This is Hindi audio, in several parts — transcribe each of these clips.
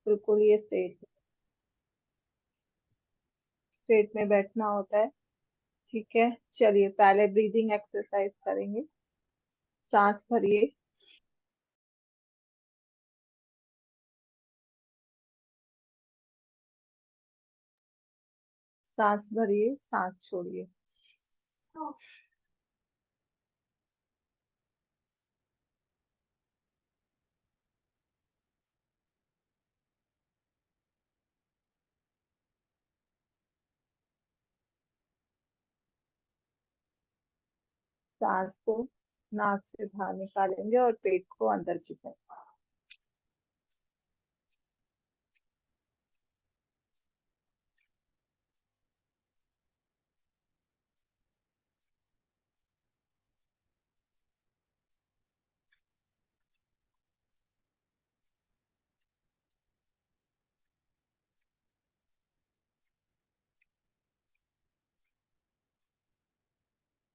बिल्कुल ये स्ट्रेट में बैठना होता है। ठीक है, चलिए पहले ब्रीदिंग एक्सरसाइज करेंगे। सांस भरिए, सांस भरिए, सांस छोड़िए। सांस को नाक से बाहर निकालेंगे और पेट को अंदर की तरफ।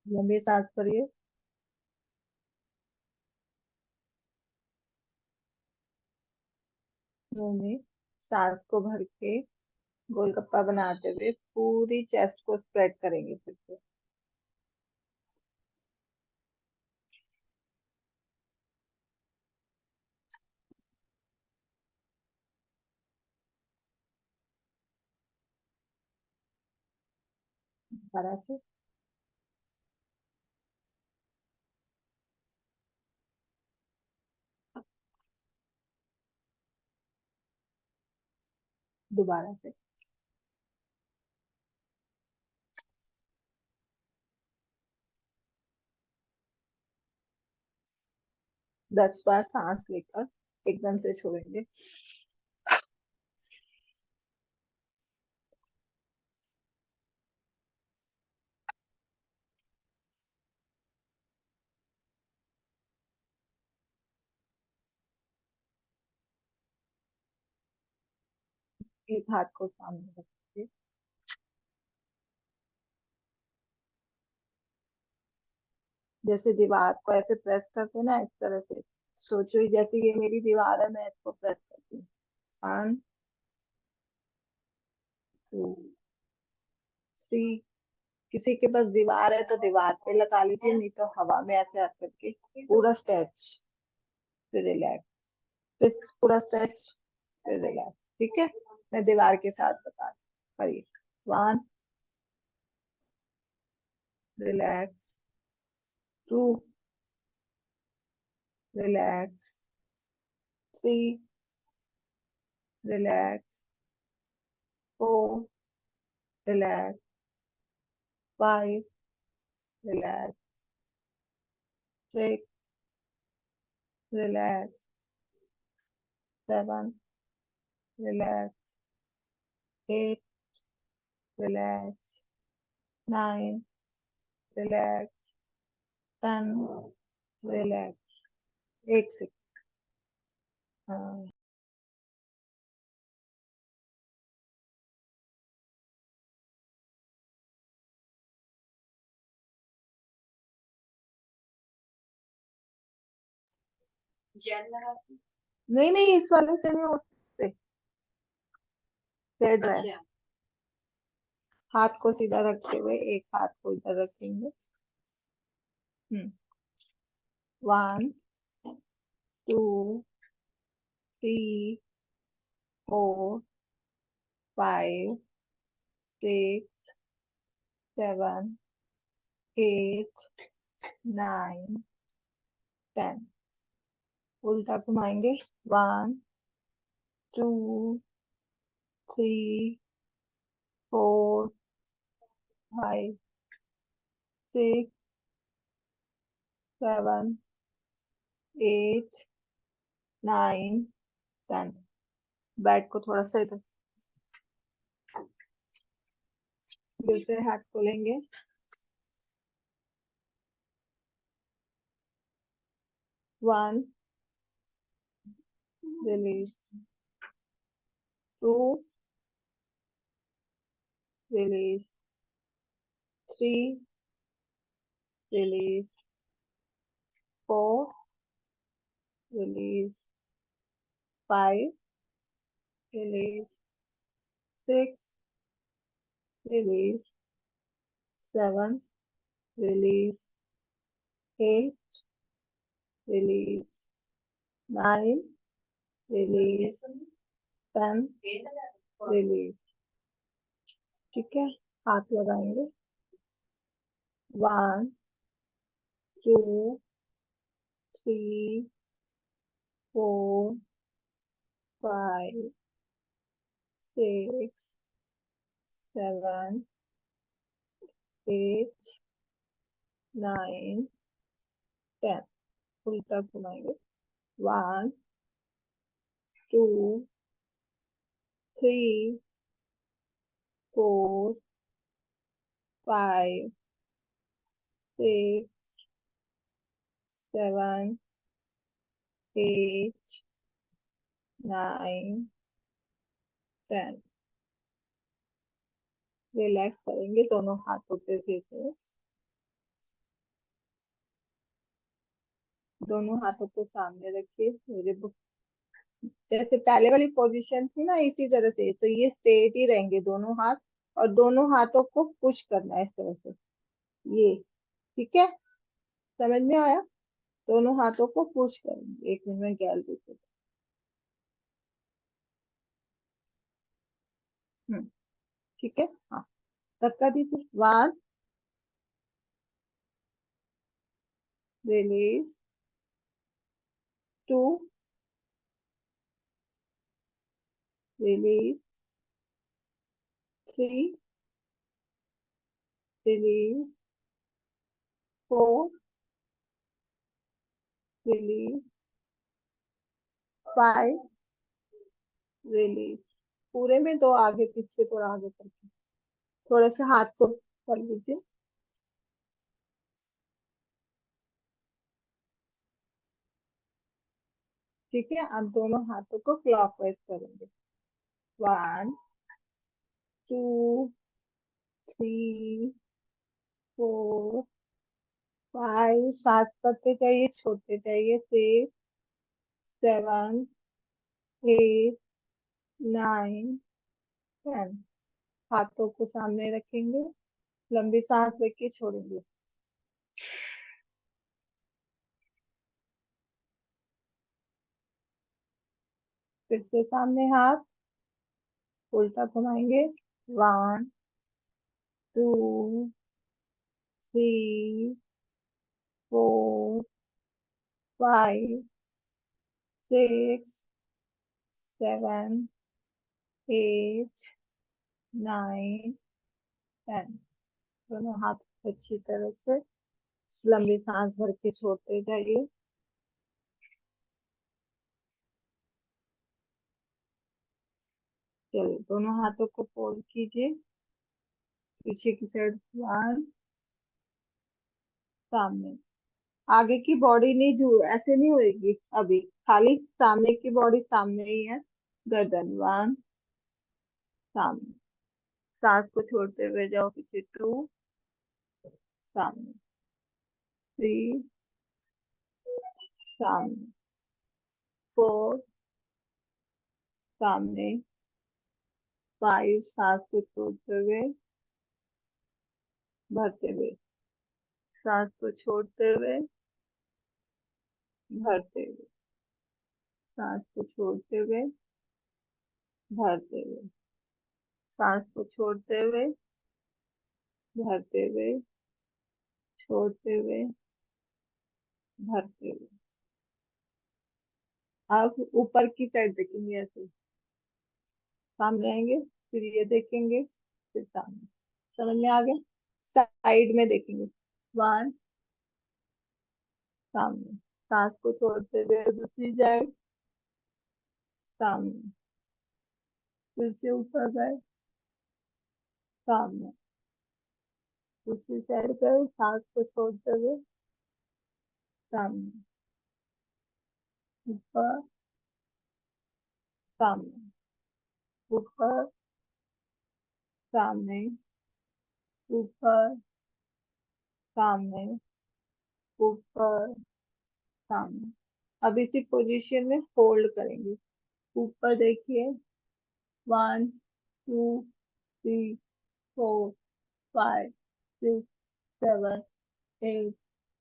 लंबी सांस भरिए, मुंह में सांस को भर के गोलगप्पा बनाते हुए पूरी चेस्ट को स्प्रेड करेंगे फिर से। दोबारा से, दोबारा से। 10 बार सांस लेकर एकदम से छोड़ेंगे। एक हाथ को सामने रखिए, जैसे दीवार को ऐसे प्रेस करते हैं ना, इस तरह से सोचो ही जैसे ये मेरी दीवार है, मैं इसको प्रेस करती हूँ। 1 2 3। किसी के पास दीवार है तो दीवार पे लगा लीजिए, नहीं तो हवा में ऐसे हाथ करके पूरा स्ट्रेच, फिर रिलैक्स, फिर पूरा स्ट्रेच, फिर रिलैक्स। ठीक है, मैं दीवार के साथ बता करिए। 1 relax, 2 relax, 3 relax, 4 relax, 5 relax, 6 relax, 7 relax, 8 relax, 9 relax, 10 relax. एक सेकंड। हाँ, नहीं नहीं, इस वाले से नहीं हो सकते। सेट रहा है। हाथ को सीधा रखते हुए एक हाथ को इधर रखेंगे। 1 2 3 4 5 6 7 8 9 10। उल्टा घुमाएंगे। 1 2 3 4 5 6 7 8 9 10। बैट को थोड़ा सा इधर दूसरे हाथ को लेंगे। 1 release, 2 release, 3 release, 4 release, 5 release, 6, release, 7, release, 8, release, 9, release, 10, release. ठीक है, हाथ लगाएंगे। 1, 2, 3, 4, 5, 6, 7, 8, 9, 10। उल्टा घुमाएंगे। 1, 2, 3, 4, 5, 6, 7, 8, 9, 10। रिलैक्स करेंगे दोनों हाथों पे फिर से। दोनों हाथों को सामने रखिए, मेरे बुक जैसे पहले वाली पोजीशन थी ना, इसी तरह से। तो ये स्ट्रेट ही रहेंगे दोनों हाथ, और दोनों हाथों को पुश करना है इस तरह से, ये। ठीक है, समझ में आया? दोनों हाथों को पुश करेंगे। एक मिनट में गैलरी पे। हम्म, ठीक है, हाँ। धक्का दीजिए। 1, release, 2, release, 3, release, 4, release, 5, release. पूरे में दो आगे पीछे, थोड़ा आगे करके थोड़े से हाथ को कर लीजिए। ठीक है, अब दोनों हाथों को क्लॉकवाइज करेंगे। 1, 2, 3, 4, 5, 7 करते जाइए, छोड़ते जाइए। 6, 7, 8, 9, 10। हाथों को सामने रखेंगे, लंबी सांस लेके छोड़ेंगे। फिर से सामने हाथ, उल्टा घुमाएंगे। 1, 2, 3, 4, 5, 6, 7, 8, 9, 10। दोनों हाथ अच्छी तरह से लंबी सांस भर के छोड़ते जाइए। चलिए, दोनों हाथों को फोल्ड कीजिए पीछे की साइड। 1, सामने। आगे की बॉडी नहीं, जो ऐसे नहीं होएगी अभी, खाली सामने की बॉडी सामने ही है। गर्दन। 1, सामने। सांस को छोड़ते हुए जाओ पीछे। 2, सामने। 3, सामने। 4, सामने। 5, सांस को छोड़ते हुए, भरते हुए। सांस को छोड़ते हुए, भरते हुए। सांस को छोड़ते हुए, भरते हुए। सांस को छोड़ते हुए, भरते हुए, छोड़ते हुए, भरते हुए। आप ऊपर की साइड देखेंगे ऐसे, सामने आएंगे, फिर ये देखेंगे, फिर सामने। समझ में आ गया? साइड में देखेंगे। 1, सामने। सांस को छोड़ते हुए दूसरी साइड, सामने। फिर से ऊपर गए, सामने। दूसरी साइड गए, सांस को छोड़ते हुए, सामने। ऊपर, सामने। ऊपर, सामने। ऊपर, सामने। ऊपर, सामने। अब इसी पोजीशन में फोल्ड करेंगे। ऊपर देखिए, one, two, three, four, five, six, seven, eight,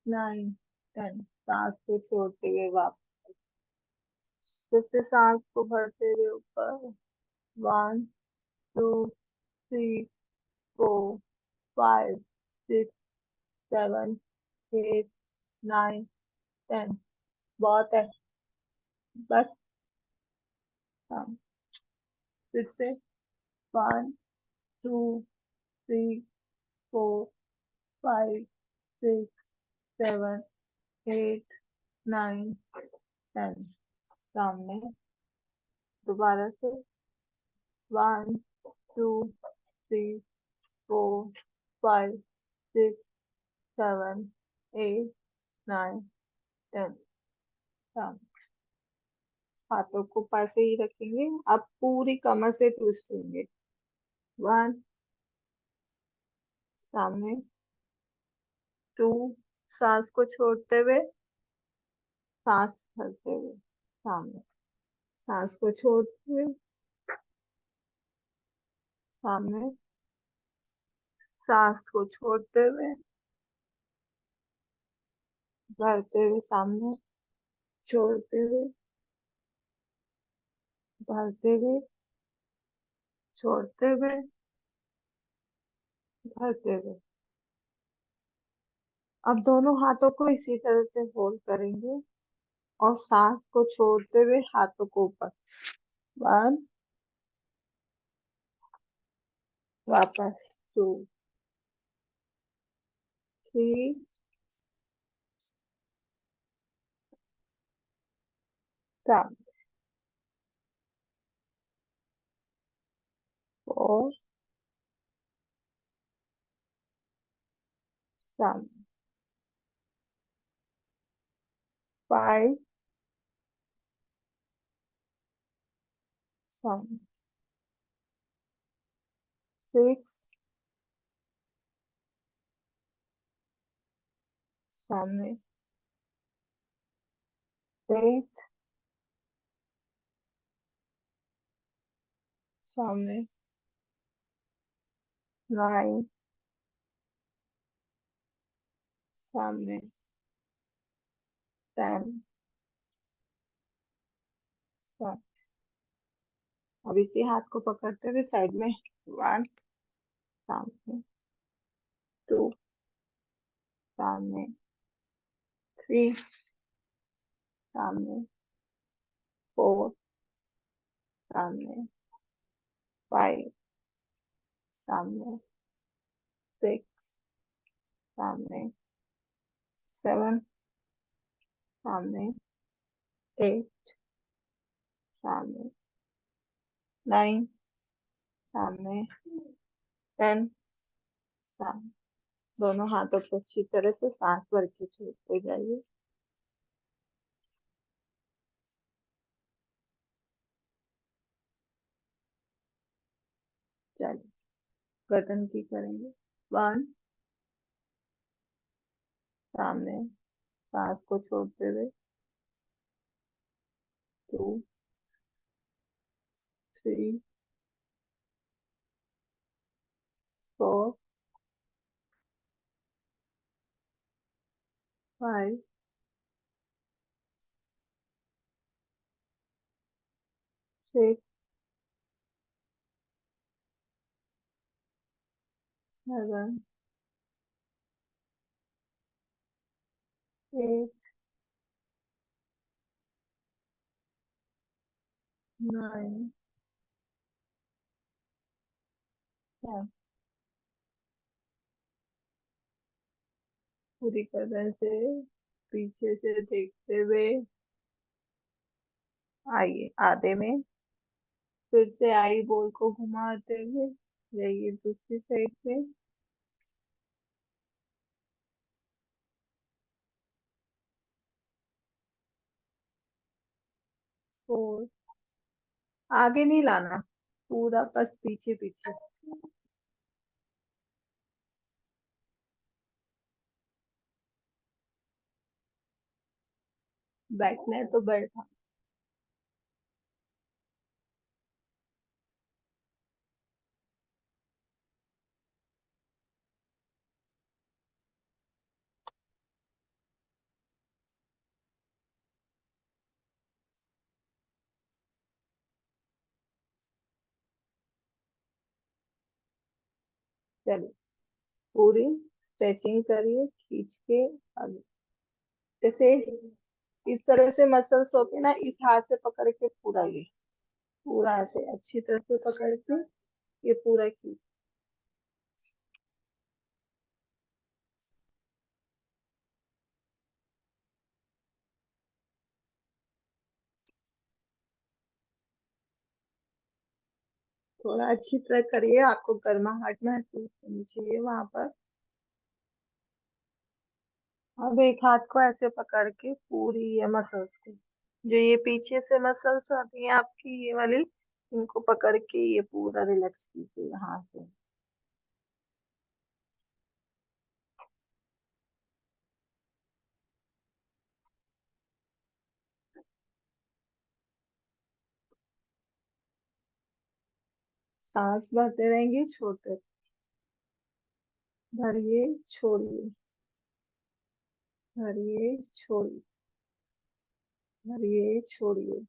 nine, ten. सांस को छोड़ते हुए वापस, फिर से सांस को भरते हुए ऊपर। One, two, three, four, five, six, seven, eight, nine, ten. बहुत है, बस। हाँ, फिर से। One, two, three, four, five, six, seven, eight, nine, ten. सामने दोबारा से। One, two, three, four, five, six, seven, eight, nine, ten. सामने। हाथों को पास ही रखेंगे, अब पूरी कमर से ट्विस्ट होंगे। वन, सामने। टू, सांस को छोड़ते हुए, सांस भरते हुए, सामने। सांस को छोड़ते हुए, सामने। सांस को छोड़ते हुए, भरते हुए, सामने। छोड़ते हुए, भरते हुए, छोड़ते हुए, भरते हुए। अब दोनों हाथों को इसी तरह से होल्ड करेंगे और सांस को छोड़ते हुए हाथों को ऊपर। वन, वापस। टू, थ्री, सामने। फोर, सामने। फाइव, सामने। सिक्स, सामने। एट, सामने। नाइन, सामने। टेन, सामने। अब इसी हाथ को पकड़ते हुए साइड में। वन, सामने। टू, सामने। थ्री, सामने। फोर, सामने। फाइव, सामने। सिक्स, सामने। सेवन, सामने। एट, सामने। नाइन, सामने। टेन, सामने। दोनों हाथों को अच्छी तरह से सांस भर के छोड़ते जाइए। चलिए, गर्दन की करेंगे। वन, सामने। सांस को छोड़ते हुए। Two, three, four, five, six, seven, eight, nine, ten. पूरी तरह से पीछे से देखते हुए आइए आधे में। फिर से आई बॉल को घुमाते हुए जाइए दूसरी साइड पे। फोर, आगे नहीं लाना, पूरा बस पीछे पीछे। बैठना है तो बैठा। चलिए, पूरी स्ट्रेचिंग करिए खींच के आगे। जैसे इस तरह से मसल्स होते हैं ना, इस हाथ से पकड़ के पूरा ये, पूरा ऐसे अच्छी तरह से पकड़ के ये पूरा खींच। थोड़ा अच्छी तरह करिए, आपको गर्माहट महसूस होनी चाहिए वहां पर। अब एक हाथ को ऐसे पकड़ के पूरी ये मसल्स को, जो ये पीछे से मसल्स आती हैं आपकी ये वाली, इनको पकड़ के ये पूरा रिलैक्स कीजिए यहाँ से। सांस भरते रहेंगे, छोड़ते, भरिए छोड़िए, भरिए छोड़िए, भरिए छोड़िए।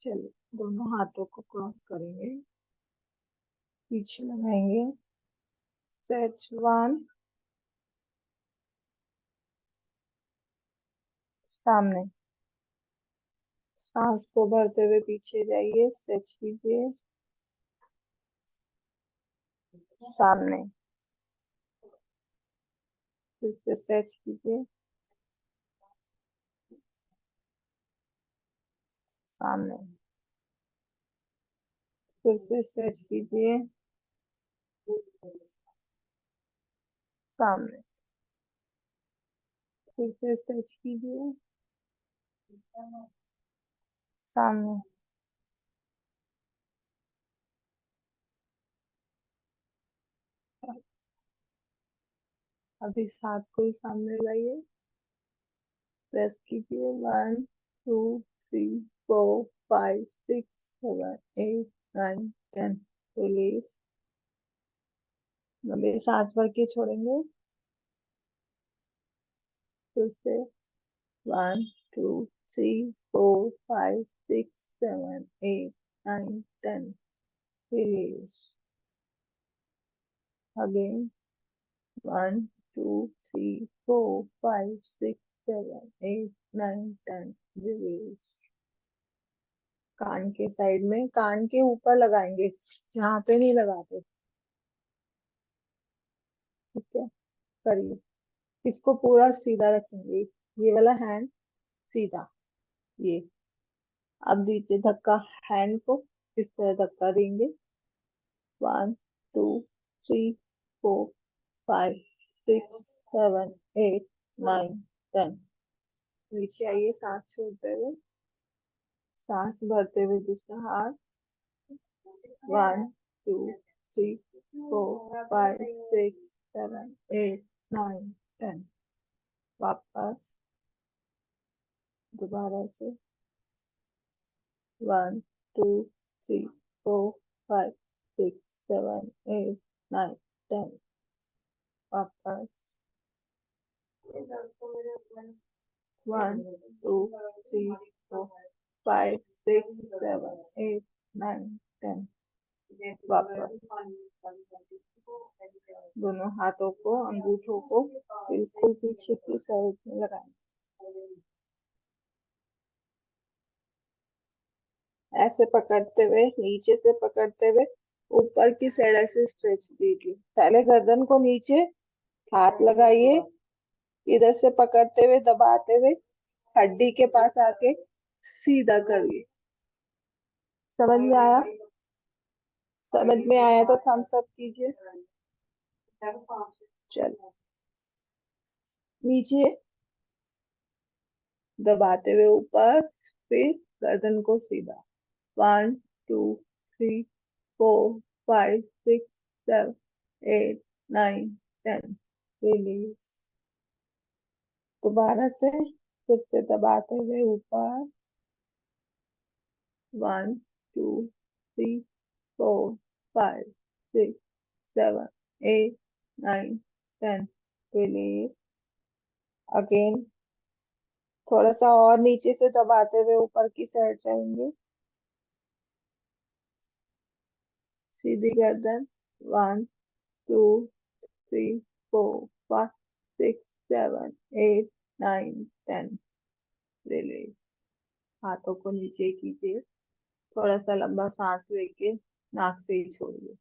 चलिए, दोनों हाथों को क्रॉस करेंगे, पीछे लगाएंगे, स्ट्रेच 1, सामने, सांस को भरते हुए पीछे जाइए, स्ट्रेच कीजिए, सामने, फिर से स्ट्रेच कीजिए, सामने, फिर से स्ट्रेच कीजिए, सामने, फिर से स्ट्रेच कीजिए, सामने। अब इस हाथ को ही सामने लाइए, प्रेस कीजिए, 1 2 3 4 5 6 7 8 9 10, रिलीज। अब इस हाथ भर के छोड़ेंगे, फिर से 1 2 3 4 5 6 7 8 9 10, रिलीज। Again 1 2 3 4 5 6 7 8 9 10, release. कान के साइड में, कान के ऊपर लगाएंगे, जहाँ पे नहीं लगाते। ठीक है, करिए। इसको पूरा सीधा रखेंगे, ये वाला हैंड सीधा, ये। अब दीजिए धक्का, हैंड को इस तरह धक्का देंगे, 1 2 3 4 5 6 7 8 9 10, नीचे आइए, सांस छोड़ते हुए, सांस भरते हुए दूसरा हाथ, 1 2 3 4 5 6 7 8 9 10, वापस दोबारा से, 1 2 3 4 5 6 7 8 9 10, वापस, 1 2 3 4 5 6 7 8 9 10, वापस। दोनों हाथों को, अंगूठों को बिल्कुल पीछे की साइड में लगाएं, ऐसे पकड़ते हुए, नीचे से पकड़ते हुए ऊपर की साइड ऐसे स्ट्रेच दीजिए। पहले गर्दन को नीचे, हाथ लगाइए, इधर से पकड़ते हुए दबाते हुए हड्डी के पास आके सीधा करिए। समझ में आया? समझ में आया तो थम्स अप कीजिए। चलो, नीचे दबाते हुए ऊपर, फिर गर्दन को सीधा, 1 2 3 4 5 6 7 8 9 10, रिलीज। दोबारा से फिर से दबाते हुए ऊपर, 1 2 3 4 5 6 7 8 9 10, रिलीज। अगेन थोड़ा सा और नीचे से दबाते हुए ऊपर की साइड जाएंगे, सीधी गर्दन। 1 2 3 4 5 6 7 8 9 10। रिलीज। हाथों को नीचे कीजिए। थोड़ा सा लंबा सांस लेके नाक से ही छोड़िए।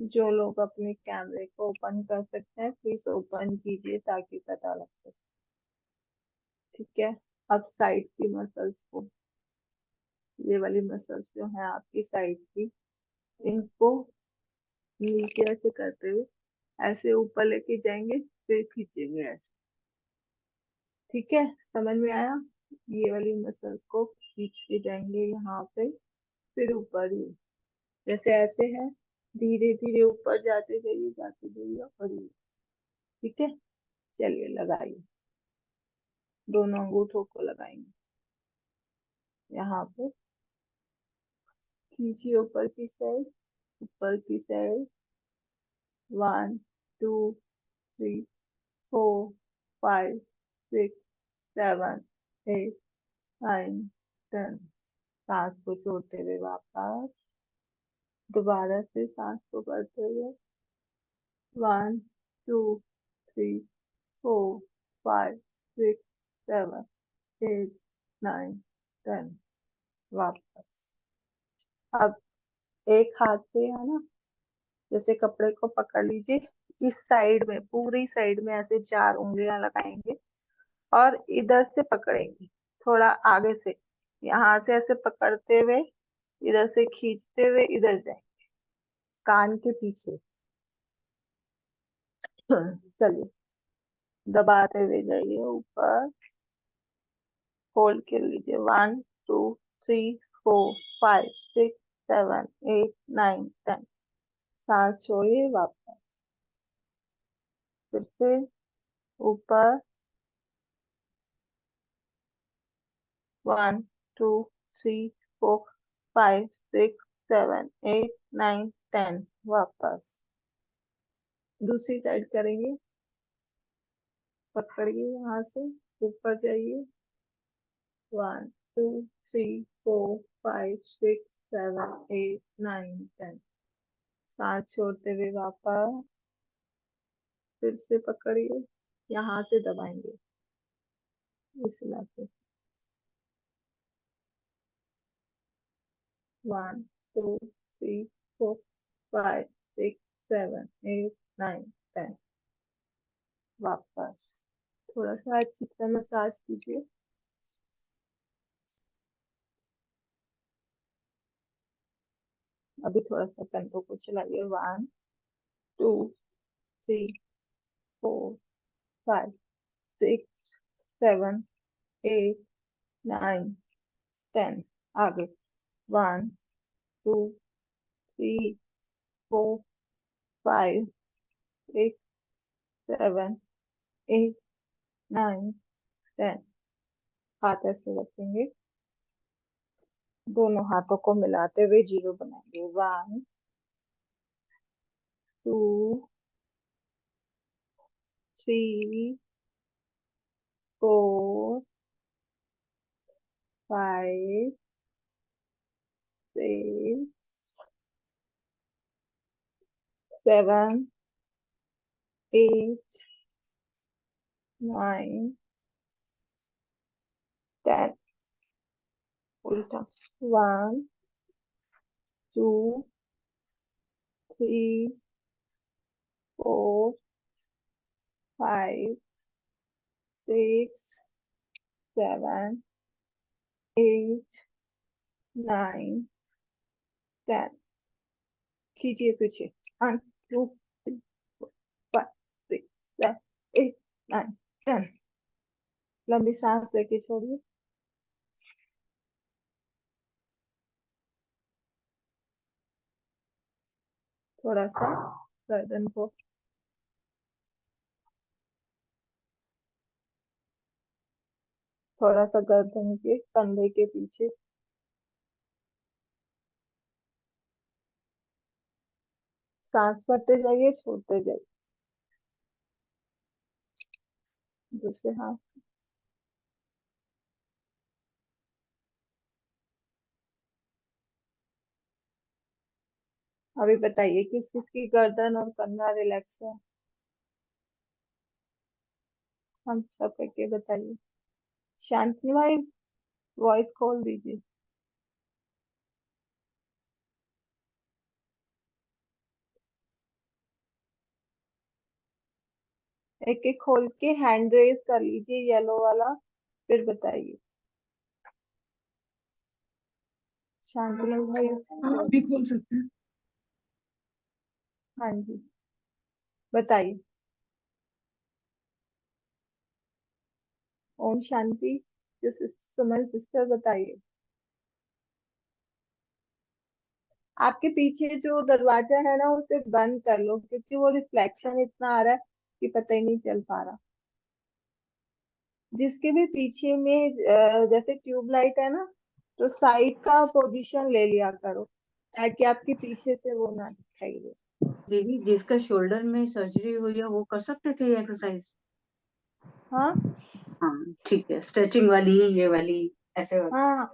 जो लोग अपने कैमरे को ओपन कर सकते हैं प्लीज ओपन कीजिए ताकि पता लग सके। ठीक है। अब साइड की मसल्स को, ये वाली मसल्स जो है आपकी साइड की, इनको नीचे ऐसे करते हुए ऐसे ऊपर लेके जाएंगे, फिर खींचेंगे ऐसे। ठीक है, समझ में आया? ये वाली मसल्स को खींच के जाएंगे यहाँ पे, फिर ऊपर ही जैसे ऐसे है, धीरे धीरे ऊपर जाते जाइए और ये। ठीक है, चलिए लगाइए। दोनों अंगूठों को लगाएंगे यहाँ पे, खींचिए ऊपर की साइड, ऊपर की साइड। 1 2 3 4 5 6 7 8 9 10। सांस को छोड़ते हुए वापस, दोबारा से सांस को करते हुए। 1 2 3 4 5 6 7 8 9 10। वापस। अब एक हाथ से है ना, जैसे कपड़े को पकड़ लीजिए, इस साइड में, पूरी साइड में ऐसे 4 उंगलियां लगाएंगे और इधर से पकड़ेंगे, थोड़ा आगे से, यहाँ से ऐसे पकड़ते हुए इधर से खींचते हुए इधर जाए, कान के पीछे। चलिए, दबाते हुए जाइए ऊपर, होल्ड कर लीजिए। 1 2 3 4 5 6 7 8 9 10। सांस छोड़िए, वापस फिर से ऊपर। 1 2 3 4 5 6 7 8 9 10। वापस दूसरी साइड करेंगे। पकड़िए यहाँ से, ऊपर जाइए। 1 2 3 4 5 6 7 8 9 10। सांस छोड़ते हुए वापस, फिर से पकड़िए, यहाँ से दबाएंगे इस इलाके। 1 2 3 4 5 6 7 8 9 10। वापस थोड़ा सा अच्छी तरह मसाज कीजिए। अभी थोड़ा सा टेम्पो को चलाइए। 1 2 3 4 5 6 7 8 9 10। आगे। 1 2 3 4 5 6 7 8 9 10। हाथ ऐसे रखेंगे, दोनों हाथों को मिलाते हुए जीरो बनाएंगे। 1 2 3 4 5 6 7 8 9 10। उल्टा। 1 2 3 4 5 6 7 8 9 10। खींचिए पीछे। 1 2 3 4 5 6 7 8 9 10। लंबी सांस लेके छोड़िए। थोड़ा सा गर्दन को, थोड़ा सा गर्दन के कंधे के पीछे। सांस भरते जाइए, छोड़ते जाइए। दूसरे हाथ। अभी बताइए किस किस की गर्दन और कंधा रिलैक्स है, हम सब करके बताइए। शांति भाई वॉइस खोल दीजिए। एक एक खोल के हैंड रेज कर लीजिए येलो वाला, फिर बताइए। शांतनु भाई हाँ अभी खोल सकते हैं। हाँ जी बताइए। ओम शांति, सुमन सिस्टर बताइए। आपके पीछे जो दरवाजा है ना उसे बंद कर लो, क्योंकि वो रिफ्लेक्शन इतना आ रहा है कि पता ही नहीं चल पा रहा। जिसके भी पीछे में जैसे ट्यूबलाइट है ना, तो साइड का पोजीशन ले लिया करो ताकि आपके पीछे से वो ना दिखाई दे। दीदी जिसका शोल्डर में सर्जरी हुई है वो कर सकते थे ये एक्सरसाइज? हाँ हाँ ठीक है, स्ट्रेचिंग वाली ये वाली ऐसे वाली। हाँ,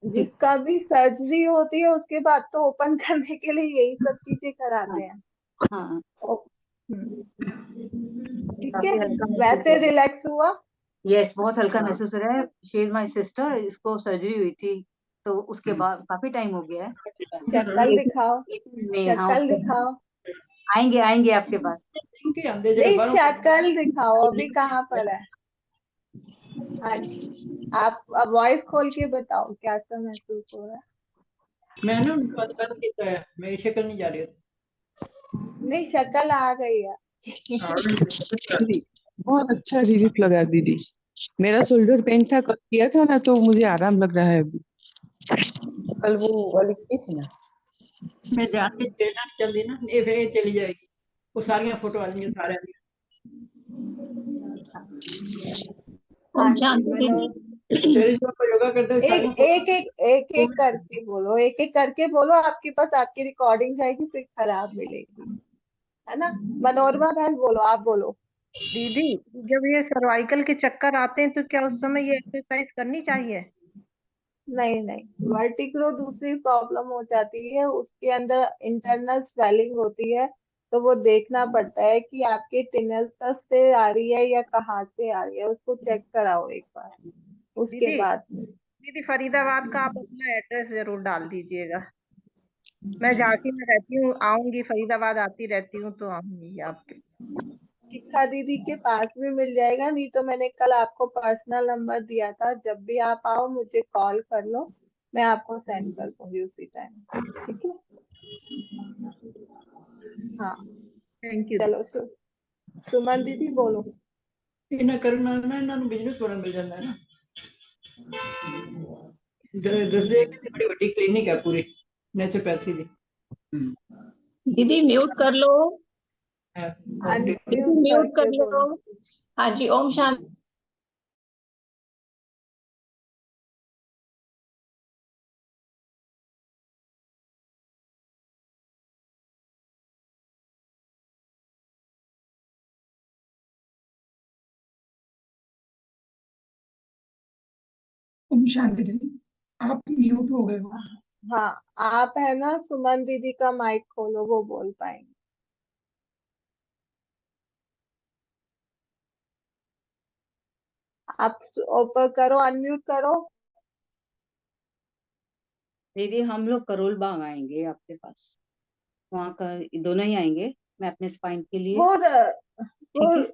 ठीक। जिसका भी सर्जरी होती है उसके बाद तो ओपन करने के लिए यही सब चीजें कराते हाँ हैं। हाँ, ठीक है, काफी हल्का महसूस वैसे हो रहा रिलैक्स हुआ। है। यस, बहुत हल्का महसूस हो रहा है। शी इज माई सिस्टर, इसको सर्जरी हुई थी तो उसके बाद काफी टाइम हो गया है। शक्ल दिखाओ, में हाँ, शक्ल दिखाओ। आएंगे आएंगे आपके पास। नहीं शक्ल दिखाओ, अभी कहाँ पर है। हाँ जी, आप अब वॉइस खोल के बताओ क्या सा महसूस हो रहा है। मैं ना उनको बंद किया है, मेरी शक्ल नहीं जा रही थी। नहीं शक्ल आ गई है। दीदी बहुत अच्छा रिलीफ लगा दीदी। मेरा शोल्डर पेन था, कल किया था ना तो मुझे आराम लग रहा है अभी। कल वो वाली की थी ना। मैं जान के चलना नहीं चलती ना, ये फिर ये चली जाएगी, वो सारियां फोटो आ जाएंगी सारे दी। हाँ ओम जी शांति मनोज, दीदी। तेरे जो आप योगा करते हो सारियां एक फोटो एक एक एक एक करके बोलो, एक एक करके बोलो, आपके पास आपकी रिकॉर्डिंग जाएगी फिर खराब मिलेगी, है ना। मनोरमा बहन बोलो, आप बोलो। दीदी जब ये सर्वाइकल के चक्कर आते हैं तो क्या उस समय ये एक्सरसाइज करनी चाहिए? नहीं नहीं, वर्टिक्रो दूसरी प्रॉब्लम हो जाती है, उसके अंदर इंटरनल स्वेलिंग होती है, तो वो देखना पड़ता है कि आपके टिनल से आ रही है या कहाँ से आ रही है, उसको चेक कराओ एक बार, उसके दीदी बाद। दीदी फरीदाबाद का आप अपना एड्रेस जरूर डाल दीजिएगा। मैं झांसी में रहती हूँ, आऊंगी, फरीदाबाद आती रहती हूँ तो आऊंगी आपके। शिखा दीदी के पास भी मिल जाएगा, नहीं तो मैंने कल आपको पर्सनल नंबर दिया था, जब भी आप आओ मुझे कॉल कर लो, मैं आपको सेंड कर दूंगी उसी टाइम। ठीक है, हाँ थैंक यू। चलो सुमन दीदी बोलो। इन्हें करना ना, इन्होंने बिजनेस बड़ा मिल जाता है ना। दस दे की बड़ी बड़ी क्लिनिक है पूरी नेचुरोपैथी दी। दीदी म्यूट कर लो। दीदी अनम्यूट म्यूट कर करके लो। बोलो। हाँ जी, ओम शांति। ओम शांति दीदी, आप म्यूट हो गए हो। हाँ आप है ना, सुमन दीदी का माइक खोलो, वो बोल पाएंगे। आप ऊपर करो, अनम्यूट करो। दीदी हम लोग करोल बाग आएंगे आपके पास, वहाँ का दोनों ही आएंगे। मैं अपने स्पाइन के लिए, वो वो ठीक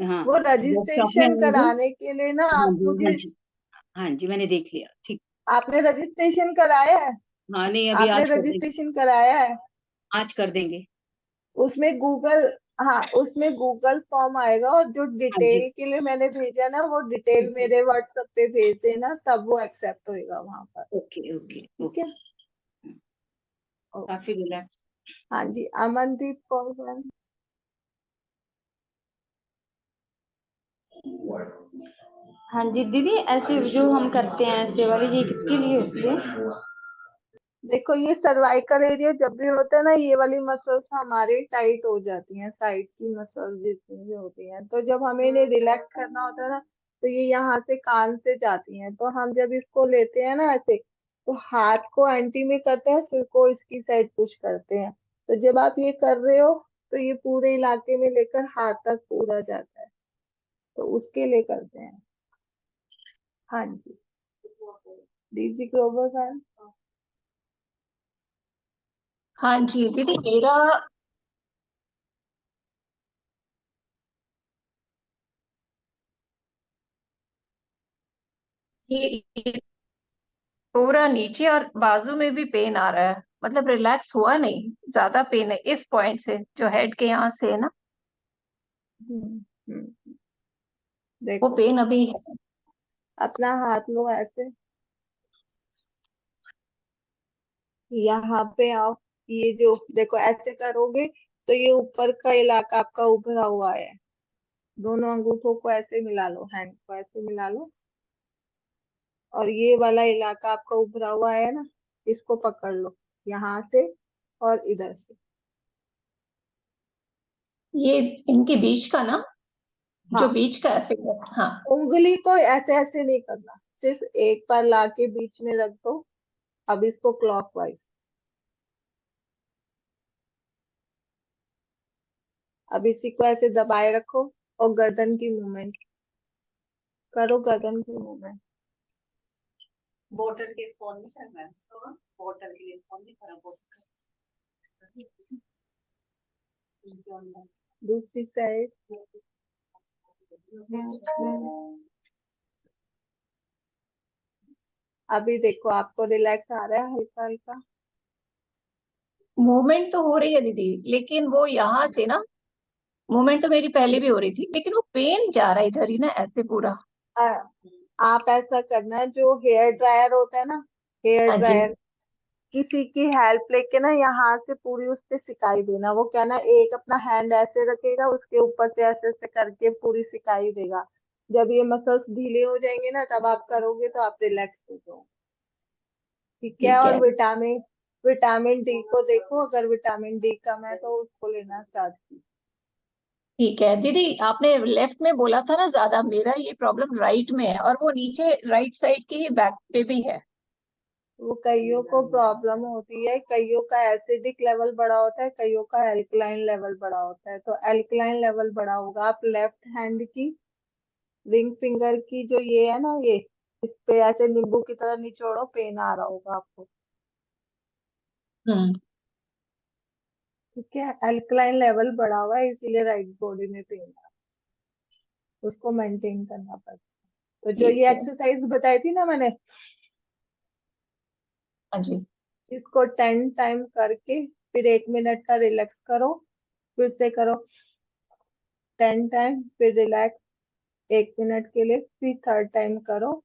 है हाँ, वो वर्कशॉप में रजिस्ट्रेशन आएंगे। कराने के लिए ना हाँ आप जी हाँ मुझे, जी, हाँ जी मैंने देख लिया, ठीक। आपने रजिस्ट्रेशन कराया है? हाँ नहीं, अभी आपने आज कर देंगे, रजिस्ट्रेशन कराया है? आज कर देंगे। उसमें गूगल, हाँ उसमें गूगल फॉर्म आएगा, और जो हाँ जी, डिटेल के लिए मैंने भेजा ना वो डिटेल मेरे व्हाट्सएप पे भेज देना, तब वो एक्सेप्ट होएगा वहां पर। ओके ओके ठीक ओके। है, काफी रिलैक्स। हाँ जी अमनदीप कौन कौन। हाँ जी दीदी, ऐसे जो हम करते हैं ऐसे वाली, ये किसके लिए होती है? देखो ये सर्वाइकल एरिया जब भी होता है ना, ये वाली मसल्स हमारी टाइट हो जाती हैं, साइड की मसल्स जितनी भी होती हैं, तो जब हमें इन्हें रिलैक्स करना होता है ना, तो ये यहाँ से कान से जाती हैं, तो हम जब इसको लेते हैं ना ऐसे, तो हाथ को एंटी में करते हैं, सिर को इसकी साइड पुश करते हैं। तो जब आप ये कर रहे हो तो ये पूरे इलाके में लेकर हाथ तक पूरा जाता है, तो उसके लिए करते हैं। हाँ जी, डीजी ग्लोबल फैन। हाँ जी दीदी, मेरा ये पूरा नीचे और बाजू में भी पेन आ रहा है, मतलब रिलैक्स हुआ नहीं, ज्यादा पेन है इस पॉइंट से, जो हेड के यहाँ से है ना, हम्म, वो देखो पेन अभी है। अपना हाथ लो ऐसे, यहाँ पे आओ, ये जो देखो ऐसे करोगे तो ये ऊपर का इलाका आपका उभरा हुआ है। दोनों अंगूठों को ऐसे मिला लो, हैंड को ऐसे मिला लो, और ये वाला इलाका आपका उभरा हुआ है ना, इसको पकड़ लो यहाँ से और इधर से। ये इनके बीच का ना, जो हाँ, बीच का है फिंगर, हाँ। उंगली को ऐसे ऐसे नहीं करना, सिर्फ एक बार लाके बीच में रख दो। अब इसको क्लॉकवाइज, अब इसी को ऐसे दबाए रखो और गर्दन की मूवमेंट करो, गर्दन की मूवमेंट। बोतल के फोन में करना है, बोतल के लिए फोन नहीं करा, दूसरी साइड। अभी देखो आपको रिलैक्स आ रहा है हल्का हल्का। मूवमेंट तो हो रही है दीदी, लेकिन वो यहाँ से ना, मूवमेंट तो मेरी पहले भी हो रही थी, लेकिन वो पेन जा रहा है इधर ही ना, ऐसे पूरा। आप ऐसा करना, जो हेयर ड्रायर होता है ना, हेयर हाँ जी। ड्रायर, किसी की हेल्प लेके ना यहाँ से पूरी उस पे सिकाई देना। वो क्या ना, एक अपना हैंड ऐसे रखेगा, उसके ऊपर से ऐसे ऐसे करके पूरी सिकाई देगा। जब ये मसल्स ढीले हो जाएंगे ना, तब आप करोगे तो आप रिलैक्स हो जाओगे। ठीक है। ठीक और है। विटामिन विटामिन डी को देखो, अगर विटामिन डी कम है तो उसको लेना स्टार्ट कीजिए। ठीक है दीदी, आपने लेफ्ट में बोला था ना ज्यादा, मेरा ये प्रॉब्लम राइट में है, और वो नीचे राइट साइड के ही बैक पे भी है। वो कईयों को प्रॉब्लम होती है, कईयों का एसिडिक लेवल बढ़ा होता है, कईयों का एल्कलाइन लेवल बढ़ा होता है। तो एल्कलाइन लेवल बढ़ा होगा, आप लेफ्ट हैंड की रिंग फिंगर की जो ये है ना, ये इस पे ऐसे नींबू की तरह निचोड़ो, पेन आ रहा होगा आपको। हम्म। ठीक है, एल्कलाइन लेवल बढ़ा हुआ है, इसीलिए राइट बॉडी में पेन आ रहा है, उसको मेंटेन करना पड़ता है। तो जो ठीक ये है। एक्सरसाइज बताई थी ना मैंने, हाँ जी। इसको 10 टाइम करके फिर 1 मिनट का रिलैक्स करो, फिर से करो 10 टाइम, फिर रिलैक्स 1 मिनट के लिए, फिर थर्ड टाइम करो,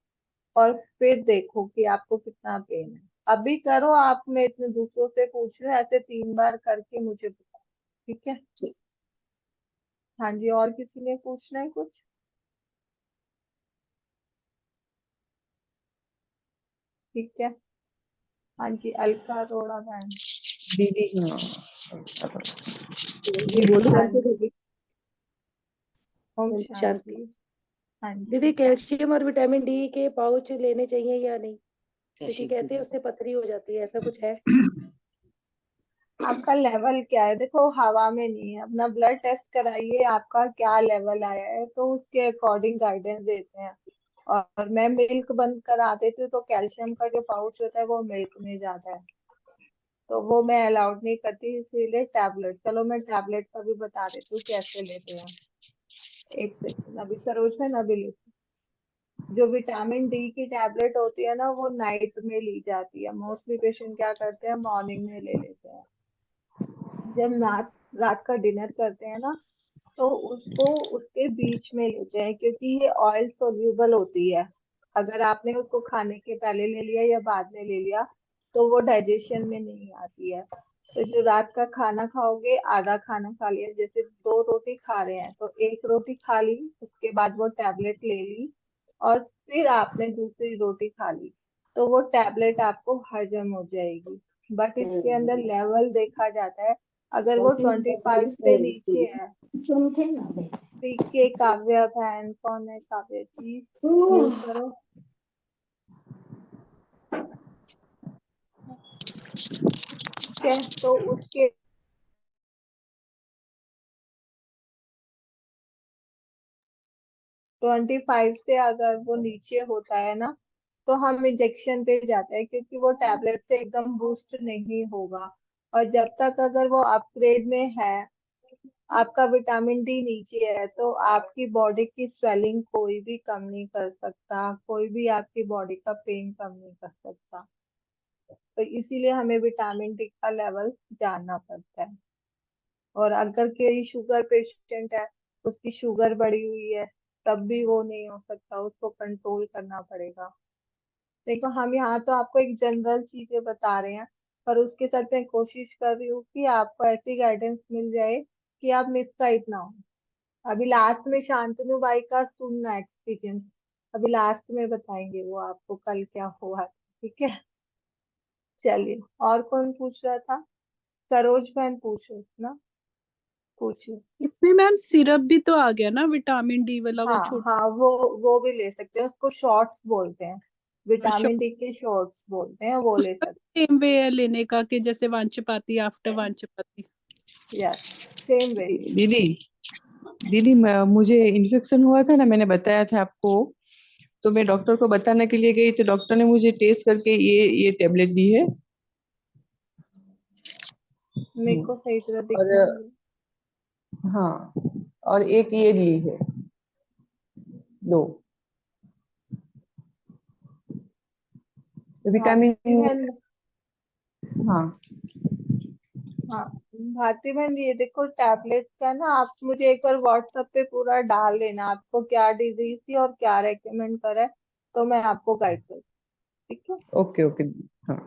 और फिर देखो कि आपको कितना पेन है। अभी करो आप, मैं इतने दूसरों से पूछ रहे हो, ऐसे 3 बार करके मुझे बताओ। ठीक है। ठीक। हाँ जी, और किसी ने पूछना है कुछ? ठीक है। हाँ जी, अलका अरोड़ा मैम। दीदी हाँ, जी बोलो। हाँ जी, ओम ओम शांति। शांति। हाँ जी, दीदी कैल्शियम और विटामिन डी के पाउच लेने चाहिए या नहीं? क्योंकि कैसी कहते हैं उससे पथरी हो जाती है, ऐसा कुछ है? आपका लेवल क्या है? देखो हवा में नहीं है, अपना ब्लड टेस्ट कराइए, आपका क्या लेवल आया है, तो उसके अकॉर्डिंग गाइडेंस देते हैं। और मैं मिल्क बंद करा देती हूँ, तो कैल्शियम का जो पाउच होता है वो मिल्क में जाता है, तो वो मैं अलाउड नहीं करती, इसीलिए टैबलेट। चलो मैं टैबलेट का भी बता देती हूँ कैसे लेते हैं। एक सेकंड, अभी सरोज में ना भी लेती। जो विटामिन डी की टैबलेट होती है ना, वो नाइट में ली जाती है। मोस्टली पेशेंट क्या करते हैं, मॉर्निंग में ले लेते हैं। जब रात रात का डिनर करते हैं ना, तो उसको उसके बीच में लेते हैं, क्योंकि ये ऑयल सोल्यूबल होती है। अगर आपने उसको खाने के पहले ले लिया या बाद में ले लिया, तो वो डाइजेशन में नहीं आती है। तो जो रात का खाना खाओगे, आधा खाना खा लिया, जैसे 2 रोटी खा रहे हैं तो 1 रोटी खा ली, उसके बाद वो टैबलेट ले ली, और फिर आपने दूसरी रोटी खा ली, तो वो टैबलेट आपको हजम हो जाएगी। बट इसके अंदर लेवल देखा जाता है, अगर वो 25 से नीचे है। ठीक है, काव्या बहन, कौन है काव्या जी? म्यूट करो। ठीक है, तो उसके 25 से अगर वो नीचे होता है ना, तो हम इंजेक्शन पे जाते हैं, क्योंकि वो टैबलेट से एकदम बूस्ट नहीं होगा। और जब तक अगर वो अपग्रेड में है, आपका विटामिन डी नीचे है, तो आपकी बॉडी की स्वेलिंग कोई भी कम नहीं कर सकता, कोई भी आपकी बॉडी का पेन कम नहीं कर सकता। तो इसीलिए हमें विटामिन डी का लेवल जानना पड़ता है। और अगर कोई शुगर पेशेंट है, उसकी शुगर बढ़ी हुई है, तब भी वो नहीं हो सकता, उसको कंट्रोल करना पड़ेगा। देखो, हम यहाँ तो आपको एक जनरल चीजें बता रहे हैं, पर उसके साथ मैं कोशिश कर रही हूँ कि आपको ऐसी गाइडेंस मिल जाए कि आप मिसगाइड ना हो। अभी लास्ट में शांतनु बाई का सुनना एक्सपीरियंस, अभी लास्ट में बताएंगे वो आपको कल क्या हुआ। ठीक है, चलिए। और कौन पूछ रहा था? सरोज बहन पूछ रही थी ना, पूछिए। इसमें मैम सिरप भी तो आ गया ना विटामिन डी वाला, वो हाँ छोटा हाँ, वो भी ले सकते हैं, उसको शॉर्ट्स बोलते हैं, विटामिन डी के शॉर्ट्स बोलते हैं, वो ले उसका सकते सेम वे है लेने का कि जैसे वांचपाती आफ्टर वांचपाती। हैं। Yes, same way. दीदी दीदी मुझे इन्फेक्शन हुआ था ना, मैंने बताया था आपको। तो मैं डॉक्टर को बताने के लिए गई, तो डॉक्टर ने मुझे टेस्ट करके ये टेबलेट दी है। मेरे को सही तरह दिख और नहीं रही। हाँ, और एक ये ली है, दो विटामिन। भारती बहन, हाँ हाँ भारती बहन, ये देखो टैबलेट का ना, आप मुझे एक बार व्हाट्सएप पे पूरा डाल देना, आपको क्या डिजीज थी और क्या रेकमेंड करा है, तो मैं आपको गाइड करूँ। ठीक है। Okay okay. हाँ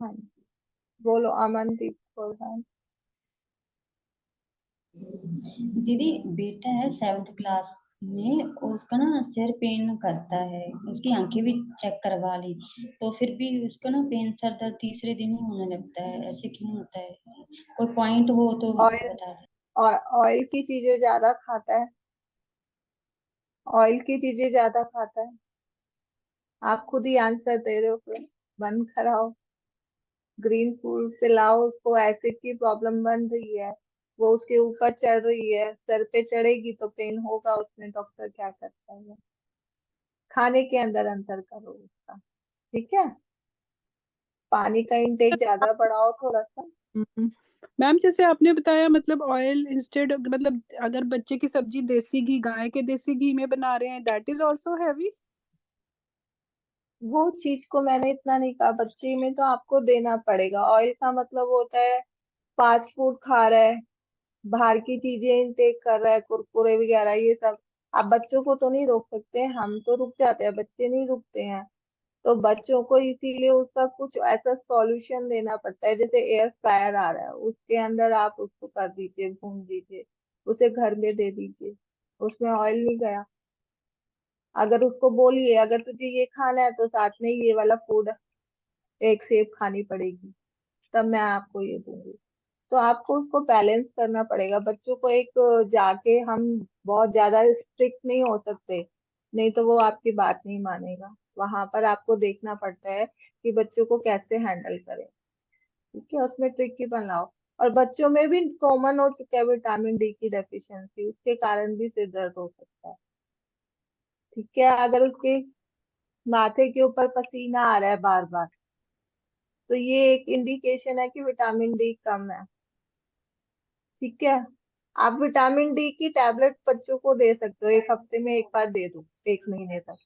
हाँ जी। बोलो, अमनदीप बोल रहा है। दीदी बेटा है 7th क्लास में, और उसका ना सिर पेन करता है, उसकी आंखें भी चेक करवा ली, तो फिर भी उसका ना पेन सर दर्द तीसरे दिन ही होने लगता है, ऐसे क्यों होता है? कोई पॉइंट हो तो ऑयल, बता दे। और ऑयल की चीजें ज्यादा खाता है, ऑयल की चीजें ज्यादा खाता है। आप खुद ही आंसर दे रहे हो, फिर बंद कराओ, ग्रीन फूड पिलाओ उसको। एसिड की प्रॉब्लम बन रही है, वो उसके ऊपर चढ़ रही है, सर पे चढ़ेगी तो पेन होगा, उसमें डॉक्टर क्या करता है? खाने के अंदर अंतर करो उसका। ठीक है, पानी का इंटेक ज्यादा बढ़ाओ थोड़ा सा। मैम जैसे आपने बताया, मतलब ऑयल इंस्टेड, मतलब अगर बच्चे की सब्जी देसी घी, गाय के देसी घी में बना रहे हैं, दैट इज आल्सो हैवी। वो चीज को मैंने इतना नहीं कहा, बच्चे में तो आपको देना पड़ेगा। ऑयल का मतलब होता है फास्ट फूड खा रहा है, बाहर की चीजें इंटेक कर रहा है, कुरकुरे वगैरह ये सब। आप बच्चों को तो नहीं रोक सकते, हम तो रुक जाते हैं, बच्चे नहीं रुकते हैं। तो बच्चों को इसीलिए उसका कुछ ऐसा सॉल्यूशन देना पड़ता है, जैसे एयर फ्रायर आ रहा है, उसके अंदर आप उसको कर दीजिए, भून दीजिए, उसे घर में दे दीजिए, उसमें ऑयल नहीं गया। अगर उसको बोलिए अगर तुझे ये खाना है तो साथ में ये वाला फूड, एक सेब खानी पड़ेगी, तब मैं आपको ये दूंगी। तो आपको उसको बैलेंस करना पड़ेगा। बच्चों को एक जाके हम बहुत ज्यादा स्ट्रिक्ट नहीं हो सकते, नहीं तो वो आपकी बात नहीं मानेगा। वहां पर आपको देखना पड़ता है कि बच्चों को कैसे हैंडल करें। ठीक है, उसमें ट्रिक की बनाओ। और बच्चों में भी कॉमन हो चुका है विटामिन डी की डेफिशिएंसी, उसके कारण भी सिर दर्द हो सकता है। ठीक है, अगर उसके माथे के ऊपर पसीना आ रहा है बार बार, तो ये एक इंडिकेशन है कि विटामिन डी कम है। ठीक है, आप विटामिन डी की टैबलेट बच्चों को दे सकते हो, एक हफ्ते में एक बार दे दो, 1 महीने तक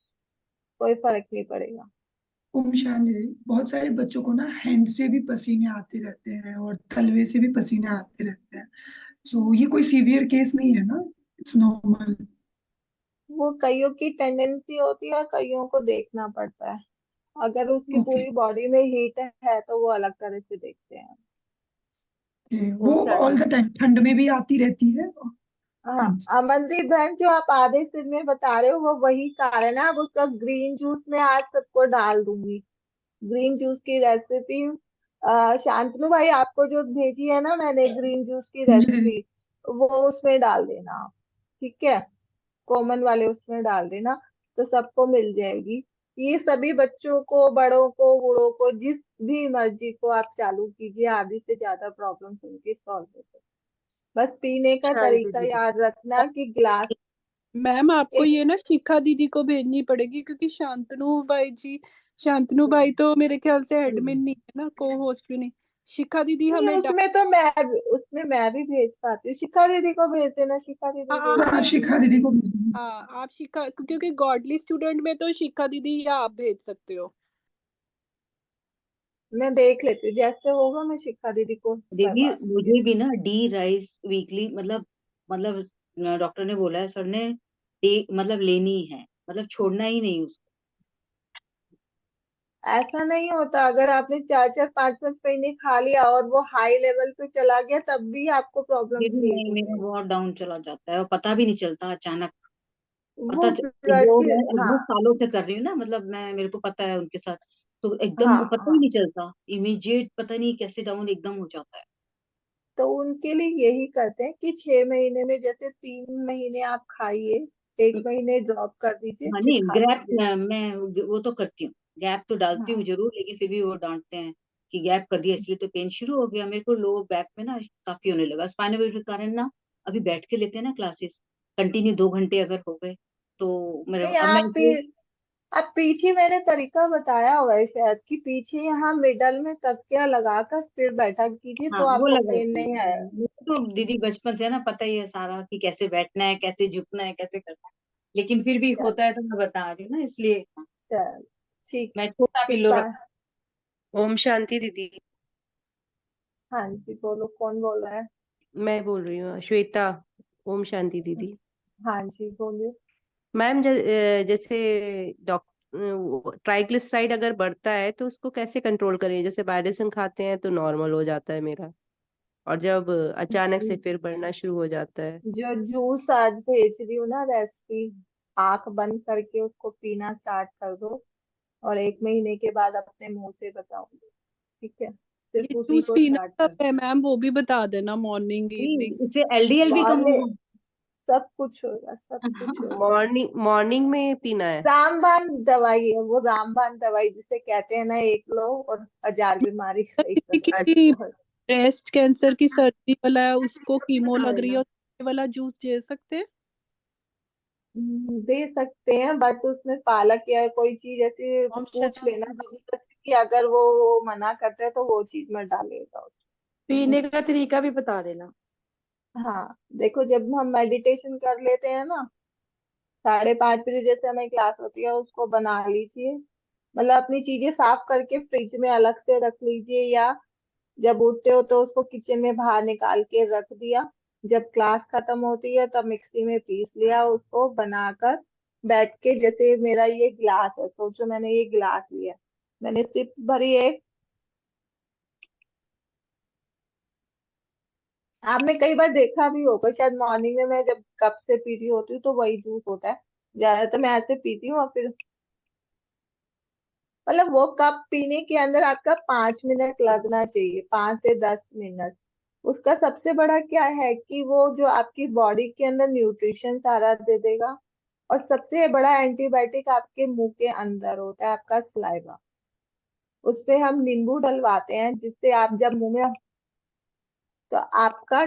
कोई फर्क नहीं पड़ेगा। शान जी, बहुत सारे बच्चों को ना हैंड से भी पसीने आते रहते हैं और तलवे से भी पसीने आते रहते हैं। सो ये कोई सीवियर केस नहीं है ना, इट्स नॉर्मल। वो कईयों की टेंडेंसी होती है, कईयों को देखना पड़ता है। अगर उसकी ओके, पूरी बॉडी में हीट है तो वो अलग तरह से देखते हैं। वो वो क्या ऑल द टाइम ठंड में भी आती रहती है। हाँ, हाँ जी। अमनदीप बहन, जो आप आधे सिर में बता रहे हो वो वही कारण है। अब उसका ग्रीन जूस में आज सबको डाल दूंगी, ग्रीन जूस की रेसिपी। शांतनु भाई, आपको जो भेजी है ना मैंने ग्रीन जूस की जी दीदी। रेसिपी, वो उसमें डाल देना आप। ठीक है, कॉमन वाले उसमें डाल देना, तो सबको मिल जाएगी। ये सभी बच्चों को, बड़ों को, बूढ़ों को, जिस भी मर्जी को आप चालू कीजिए, आधी से ज्यादा प्रॉब्लम उनकी सॉल्व होते हैं। बस पीने का शांति तरीका दीदी, याद रखना कि गिलास मैम आपको एक ये ना शिखा दीदी को भेजनी पड़ेगी, क्योंकि शांतनु भाई तो मेरे ख्याल से एडमिन नहीं है ना, को होस्ट भी नहीं। शिखा दीदी नहीं, हमें उसमें मैं भी भेज पाती हूँ। शिखा दीदी को भेज देना, शिखा दीदी हाँ, भेज आप हाँ, देंगी। शिखा दीदी को भेज दूंगी। हाँ आप शिखा, क्योंकि गॉडली स्टूडेंट में तो शिखा दीदी या आप भेज सकते हो। मैं देख लेती हूँ, जैसे होगा मैं शिखा दीदी को दीदी करवा दूंगी। मुझे भी ना डी राइस वीकली, मतलब डॉक्टर ने बोला है, सर ने, डी मतलब लेनी है, मतलब छोड़ना ही नहीं उसको। ऐसा नहीं होता, अगर आपने 4-4 5-5 महीने खा लिया और वो हाई लेवल पे चला गया, तब भी आपको प्रॉब्लम दीदी क्रिएट नहीं, हो मेरा जाएगी। बहुत डाउन चला जाता है और पता भी नहीं चलता, अचानक वो ब्लड वो की, मैं हाँ बहुत सालों से कर रही हूँ ना, मतलब मैं, मेरे को पता है उनके साथ, तो एकदम हाँ पता ही हाँ, नहीं चलता, इमीडिएट पता नहीं कैसे डाउन एकदम हो जाता है। तो उनके लिए यही करते हैं कि 6 महीने में जैसे 3 महीने आप खाइए, 1 महीने ड्रॉप कर दीजिए, हाँ फिर नहीं, खा गैप लीजिए। मैं वो तो करती हूँ, गैप तो डालती हूँ हाँ जरूर, लेकिन फिर भी वो डांटते हैं कि गैप कर दिया, इसलिए तो पेन शुरू हो गया मेरे को, लोअर बैक में ना काफी होने लगा, स्पाइनल वेव के कारण ना। अभी बैठ के लेते हैं ना क्लासेस, कंटिन्यू 2 घंटे अगर हो गए तो मेरे, नहीं, अब मैं इसलिए, आप पीछे, मैंने तरीका बताया हुआ है शायद, कि पीछे यहाँ मिडल में तकिया लगाकर फिर बैठा कीजिए, हाँ तो वो आपको पेन लगाती नहीं हूँ, आएगा। मुझे तो दीदी बचपन से ना पता ही है सारा कि कैसे बैठना है, कैसे झुकना है, कैसे करना है, लेकिन फिर भी चल होता है तो मैं बता रही हूँ ना, इसलिए चल ठीक है, मैं छोटा फिर पिल्लो रख। का। ओम शांति दीदी। हाँ जी, बोलो, कौन बोल रहा है? मैं बोल रही हूँ श्वेता। ओम शांति दीदी। हाँ जी, बोलिए। मैम जैसे ट्राइग्लिसराइड अगर बढ़ता है तो उसको कैसे कंट्रोल करें? जैसे मेडिसिन खाते हैं तो नॉर्मल हो जाता है मेरा, और जब अचानक से फिर बढ़ना शुरू हो जाता है। जो जूस आज भेज रही हूँ ना रेसिपी, आंख बंद करके उसको पीना स्टार्ट कर दो, और 1 महीने के बाद अपने मुंह से बताऊंगी, ठीक है? ये सिर्फ उसी जूस को पीना स्टार्ट कब कर। है मैम, वो भी बता देना, मॉर्निंग नहीं, इवनिंग। इससे एलडीएल भी कम मॉर्निंग, होगा। सब कुछ होगा, सब कुछ होगा। मॉर्निंग में पीना है? रामबाण दवाई है वो, रामबाण दवाई जिसे कहते हैं ना, एक लो और 1000 बीमारी सही कर किसी सकते की हो। ब्रेस्ट कैंसर की सर्जरी वाला है, उसको कीमो लग है रही है, ना, उसके वाला जूस दे सकते हैं। दे सकते हैं, बट उसमें पालक या कोई चीज ऐसी ओम पूछ लेना शांति। जबरदस्ती कि अगर वो मना करते हैं तो वो चीज मत डालिएगा उसमें। पीने का तरीका भी बता देना। हाँ, देखो, जब हम मेडिटेशन कर लेते हैं ना, 5:30 बजे जैसे हमें क्लास होती है, उसको बना लीजिए, मतलब अपनी चीजें साफ करके फ्रिज में अलग से रख लीजिए, या जब उठते हो तो उसको किचन में बाहर निकाल के रख दिया, जब क्लास खत्म होती है तब मिक्सी में पीस लिया, उसको बनाकर बैठ के, जैसे मेरा ये गिलास है, सोचो मैंने ये गिलास लिया, मैंने सिर्फ भरी है। आपने कई बार देखा भी होगा शायद, मॉर्निंग में मैं जब कप से पी रही होती हूँ तो वही जूस होता है, ज्यादातर मैं ऐसे पीती हूँ, और फिर मतलब वो कप पीने के अंदर आपका 5 मिनट लगना चाहिए, 5 से 10 मिनट। उसका सबसे बड़ा क्या है कि वो जो आपकी बॉडी के अंदर न्यूट्रिशन सारा दे देगा, और सबसे बड़ा एंटीबायोटिक आपके मुंह के अंदर होता है, आपका सलाइवा। उस पे हम नींबू डलवाते हैं, जिससे आप जब मुंह में, तो आपका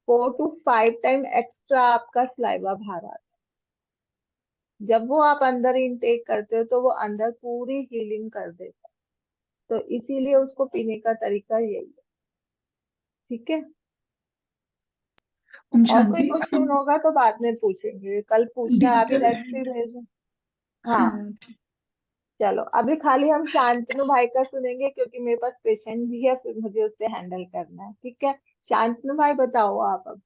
4 to 5 टाइम एक्स्ट्रा आपका सलाइवा बाहर आता है। जब वो आप अंदर इनटेक करते हो तो वो अंदर पूरी हीलिंग कर देता है, तो इसीलिए उसको पीने का तरीका यही है, ठीक है? ओम और कोई शांति। क्वेश्चन होगा तो बाद में पूछेंगे, कल पूछना है, अभी डिजिटल रेसिपी हैंड। भेजो। हाँ, हाँ ठीक। चलो अभी खाली हम शांतनु भाई का सुनेंगे, क्योंकि मेरे पास पेशेंट भी है, फिर मुझे उससे हैंडल करना है, ठीक है? शांतनु भाई बताओ आप अब।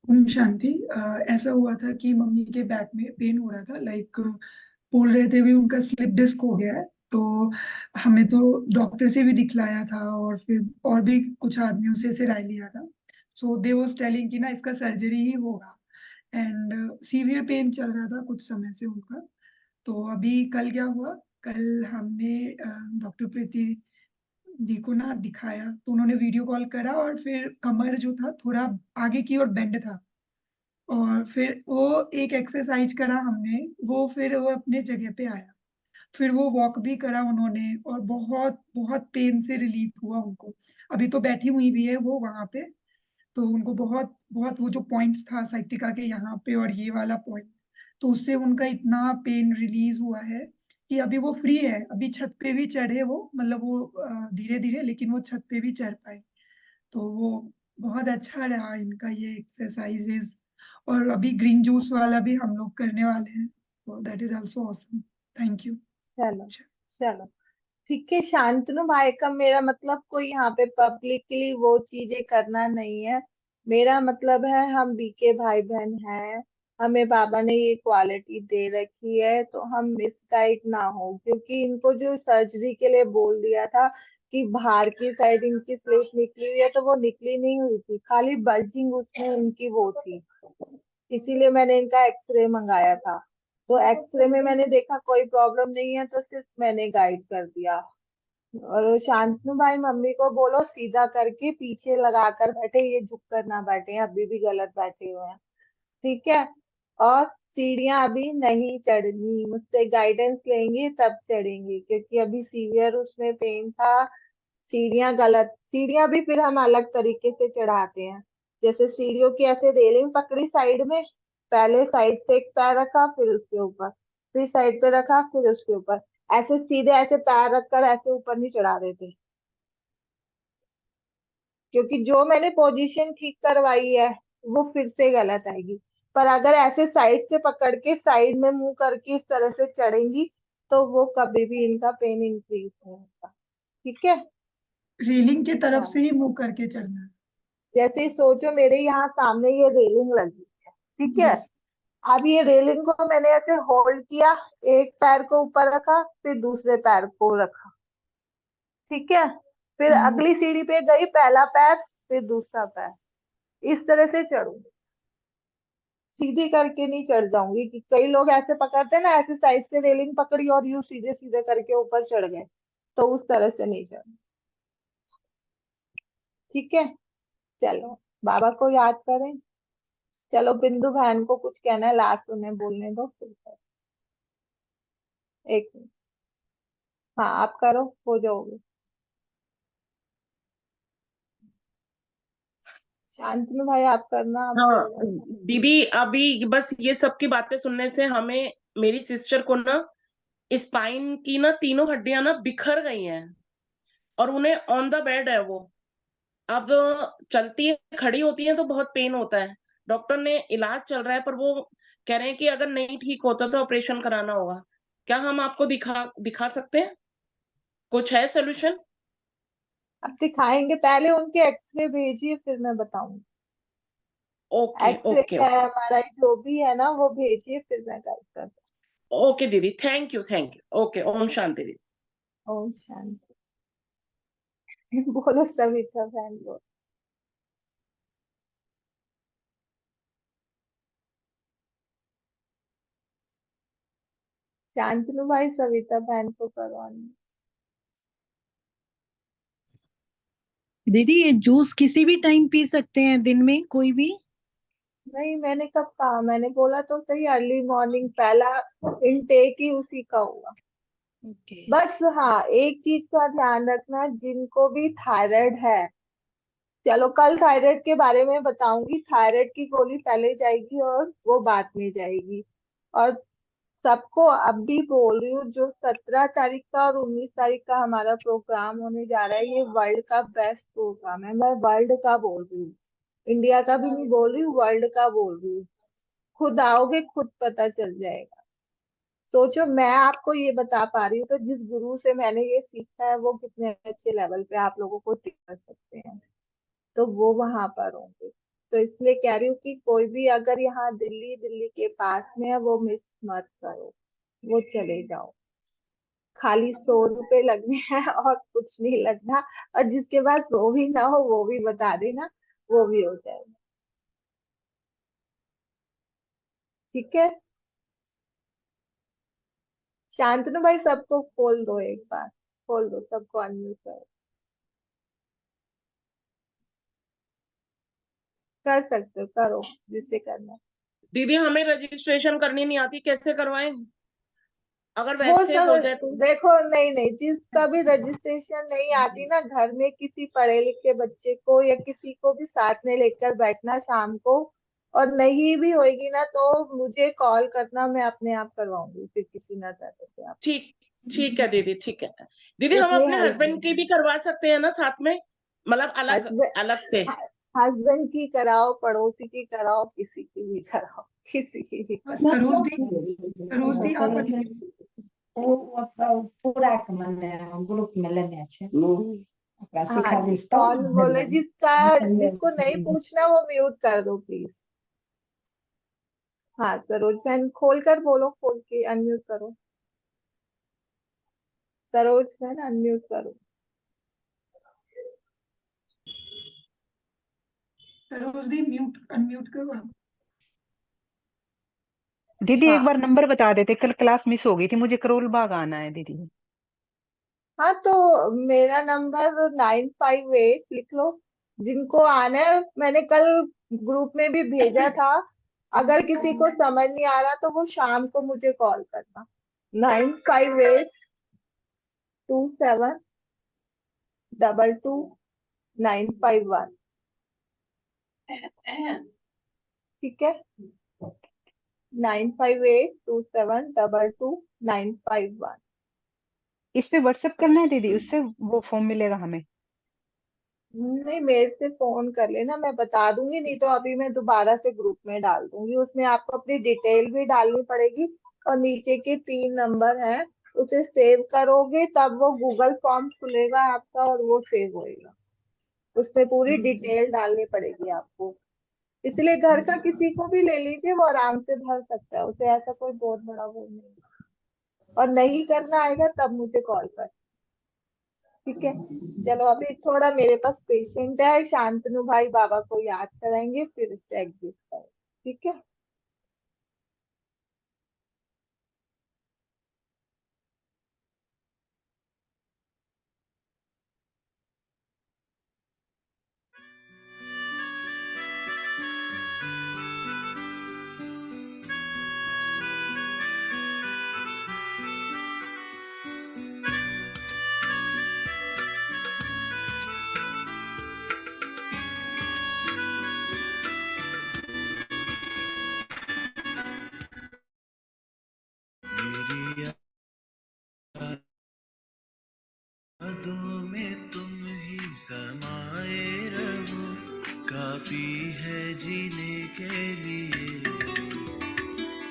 ओम शांति। ऐसा हुआ था कि मम्मी के बैक में पेन हो रहा था, लाइक बोल रहे थे कि उनका स्लिप डिस्क हो गया है। तो हमें तो डॉक्टर से भी दिखलाया था, और फिर और भी कुछ आदमियों से राय लिया था। सो दे वाज टेलिंग कि ना इसका सर्जरी ही होगा, एंड सीवियर पेन चल रहा था कुछ समय से उनका। तो अभी कल क्या हुआ, कल हमने डॉक्टर प्रीति दी को ना दिखाया, तो उन्होंने वीडियो कॉल करा, और फिर कमर जो था थोड़ा आगे की ओर बेंड था, और फिर वो एक एक्सरसाइज करा हमने, वो फिर वो अपने जगह पे आया। फिर वो वॉक भी करा उन्होंने और बहुत बहुत पेन से रिलीफ हुआ उनको। अभी तो बैठी हुई भी है वो वहां पे, तो उनको बहुत बहुत वो जो पॉइंट्स था साइटिका के यहाँ पे और ये वाला पॉइंट, तो उससे उनका इतना पेन रिलीज हुआ है कि अभी वो फ्री है। अभी छत पे भी चढ़े वो, मतलब वो धीरे धीरे, लेकिन वो छत पे भी चढ़ पाए। तो वो बहुत अच्छा रहा इनका ये एक्सरसाइजेज। और अभी ग्रीन जूस वाला भी हम लोग करने वाले हैं, तो that is also awesome. Thank you. चलो चलो ठीक है। शांतनु भाई का मेरा मतलब कोई यहाँ पे पब्लिकली वो चीजें करना नहीं है। मेरा मतलब है हम बीके भाई बहन हैं, हमें बाबा ने ये क्वालिटी दे रखी है, तो हम मिसगाइड ना हो। क्योंकि इनको जो सर्जरी के लिए बोल दिया था कि बाहर की साइड इनकी स्लिप निकली हुई है, तो वो निकली नहीं हुई थी, खाली बल्जिंग उसमें उनकी वो थी। इसीलिए मैंने इनका एक्सरे मंगाया था। तो एक्सरे में मैंने देखा कोई प्रॉब्लम नहीं है, तो सिर्फ मैंने गाइड कर दिया। और शांतनु भाई मम्मी को बोलो सीधा करके पीछे लगा कर बैठे, ये झुक कर ना बैठे, अभी भी गलत बैठे हुए हैं। ठीक है। और सीढ़ियां अभी नहीं चढ़नी, मुझसे गाइडेंस लेंगे तब चढ़ेंगे, क्योंकि अभी सीवियर उसमें पेन था। सीढ़ियां गलत, सीढ़ियां भी फिर हम अलग तरीके से चढ़ाते हैं। जैसे सीढ़ियों की ऐसे रेलिंग पकड़ी साइड में, पहले साइड से एक पैर रखा, फिर उसके ऊपर, फिर साइड पे रखा, फिर उसके ऊपर, ऐसे सीधे ऐसे पैर रखकर ऐसे ऊपर नहीं चढ़ा देते। क्योंकि जो मैंने पोजीशन ठीक करवाई है वो फिर से गलत आएगी। पर अगर ऐसे साइड से पकड़ के साइड में मुंह करके इस तरह से चढ़ेंगी, तो वो कभी भी इनका पेन इंक्रीज नहीं होता। ठीक है। रेलिंग के तरफ से हाँ। ही मुंह करके चढ़ना है। जैसे ही सोचो मेरे यहाँ सामने ये रेलिंग लगी है, ठीक है। यस। अब ये रेलिंग को मैंने ऐसे होल्ड किया, एक पैर को ऊपर रखा, फिर दूसरे पैर को रखा, ठीक है। फिर अगली सीढ़ी पे गई, पहला पैर, फिर दूसरा पैर, इस तरह से चढ़ूंगी। सीधी करके नहीं चढ़ जाऊंगी, कि कई लोग ऐसे पकड़ते हैं ना, ऐसे साइड से रेलिंग पकड़ी और यूं सीधे सीधे करके ऊपर चढ़ गए, तो उस तरह से नहीं चढ़। ठीक है। चलो बाबा को याद करें। चलो बिंदु बहन को कुछ कहना है, लास्ट उन्हें बोलने दो फिर करो। एक मिनट। हाँ आप करो, हो जाओगे। शांतनु भाई आप करना, आप हाँ थोड़ा सा। दीदी, अभी बस ये सब की बातें सुनने से हमें, मेरी सिस्टर को ना स्पाइन की ना तीनों हड्डियां ना बिखर गई हैं, और उन्हें ऑन द बेड है वो। अब चलती है, खड़ी होती है तो बहुत पेन होता है। डॉक्टर ने इलाज चल रहा है, पर वो कह रहे हैं कि अगर नहीं ठीक होता तो ऑपरेशन कराना होगा। क्या हम आपको दिखा दिखा सकते हैं? कुछ है सोल्यूशन? अब दिखाएंगे, पहले उनके एक्सरे भेजिए फिर मैं बताऊंगी। ओके एक्सरे ओके है हमारा जो भी है ना, वो भेजिए फिर मैं गाइड कर। ओके दीदी, thank you okay. Om Shanti दीदी। ओम शांति। बोलो सविता बहन बोलो। शांतनु भाई सविता बहन को करवानी। दीदी ये जूस किसी भी टाइम पी सकते हैं, दिन में कोई भी? नहीं मैंने कब कहा, मैंने बोला तो सही, अर्ली मॉर्निंग पहला इनटेक ही उसी का हुआ। ओके। बस हाँ एक चीज का ध्यान रखना, जिनको भी थायराइड है, चलो कल थायराइड के बारे में बताऊंगी, थायराइड की गोली पहले जाएगी और वो बाद में जाएगी। और सबको अब भी बोल रही हूँ, जो 17 तारीख का और 19 तारीख का हमारा प्रोग्राम होने जा रहा है, ये वर्ल्ड का बेस्ट प्रोग्राम है। मैं वर्ल्ड का बोल रही हूँ, इंडिया का भी नहीं बोल रही हूँ, वर्ल्ड का बोल रही हूँ। खुद आओगे खुद पता चल जाएगा। सोचो मैं आपको ये बता पा रही हूँ, तो जिस गुरु से मैंने ये सीखा है वो कितने अच्छे लेवल पे आप लोगों को टीच कर सकते हैं, तो वो वहां पर होंगे। तो इसलिए कह रही हूँ कि कोई भी अगर यहाँ दिल्ली दिल्ली के पास में है वो मिस मत करो, वो चले जाओ। खाली 100 रुपए लगने हैं और कुछ नहीं लगना। और जिसके पास वो भी ना हो वो भी बता देना, वो भी हो जाएगा। ठीक है। शांतनु भाई सबको खोल दो, एक बार खोल दो, सबको अनम्यूट करो। कर सकते हो, करो जिससे करना है। दीदी हमें रजिस्ट्रेशन करनी नहीं आती, कैसे करवाएं? अगर वो वैसे सब हो जाए तो देखो, नहीं नहीं, जिसका भी रजिस्ट्रेशन नहीं आती ना, घर में किसी पढ़े लिखे बच्चे को या किसी को भी साथ में लेकर बैठना शाम को, और नहीं भी होगी ना तो मुझे कॉल करना, मैं अपने आप करवाऊंगी, फिर किसी ना तरह से आप। ठीक ठीक है दीदी, ठीक है दीदी। हम इतनी अपने हेल्प, हस्बैंड की भी करवा सकते हैं ना साथ में, मतलब अलग अलग से? हस्बैंड की कराओ, पड़ोसी की कराओ, किसी की भी कराओ, किसी की भी हाँ, कराओ। सरोज दी आप पूरा ग्रुप में लेने छे ओकरा हाँ सिखा जी, दिस तो कौन बोले? जिसको नहीं पूछना वो म्यूट कर दो प्लीज। हाँ सरोज बहन, खोल कर बोलो, खोल के अनम्यूट करो। सरोज बहन अनम्यूट करो। सरोज दी म्यूट अनम्यूट करो आप। दीदी हाँ एक बार नंबर बता देते, कल क्लास मिस हो गई थी, मुझे करोल बाग आना है दीदी। हाँ, तो मेरा नंबर 958 लिख लो, जिनको आना है। मैंने कल ग्रुप में भी भेजा था, अगर किसी को समझ नहीं आ रहा तो वो शाम को मुझे कॉल करना। 9582722951। ठीक है, 9582722951। इससे व्हाट्सएप करना है दीदी, उससे वो फॉर्म मिलेगा हमें? नहीं, मेरे से फोन कर लेना, मैं बता दूंगी, नहीं तो अभी मैं दोबारा से ग्रुप में डाल दूंगी। उसमें आपको अपनी डिटेल भी डालनी पड़ेगी, और नीचे के 3 नंबर हैं, उसे सेव करोगे तब वो गूगल फॉर्म खुलेगा आपका और वो सेव होएगा। उसमें पूरी डिटेल डालनी पड़ेगी आपको, इसलिए घर का किसी को भी ले लीजिए, वो आराम से भर सकता है, उसे ऐसा कोई बहुत बड़ा वो नहीं है। और नहीं करना आएगा तब मुझे कॉल कर। ठीक है, चलो अभी थोड़ा मेरे पास पेशेंट है, शांतनु भाई बाबा को याद कराएंगे, फिर इससे एग्जिट करें। ठीक है। मेरी यादों में तुम ही समाए रहो, काफी है जीने के लिए।